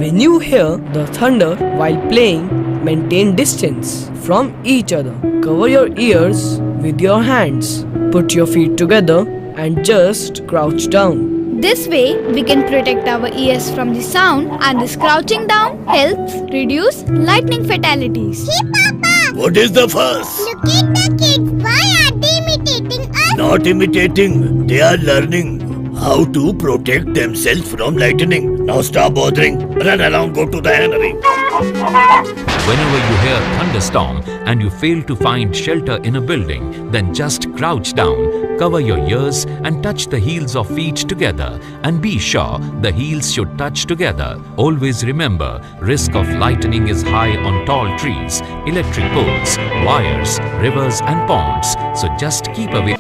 When you hear the thunder while playing, maintain distance from each other. Cover your ears with your hands. Put your feet together and just crouch down. This way, we can protect our ears from the sound, and this crouching down helps reduce lightning fatalities. Hey Papa! What is the fuss? Look at the kids. Why are they imitating us? Not imitating, they are learning how to protect themselves from lightning. Now stop bothering. Run along, go to the granary. Whenever you hear thunderstorm and you fail to find shelter in a building, then just crouch down, cover your ears and touch the heels of feet together, and be sure the heels should touch together. Always remember, risk of lightning is high on tall trees, electric poles, wires, rivers and ponds, so just keep away.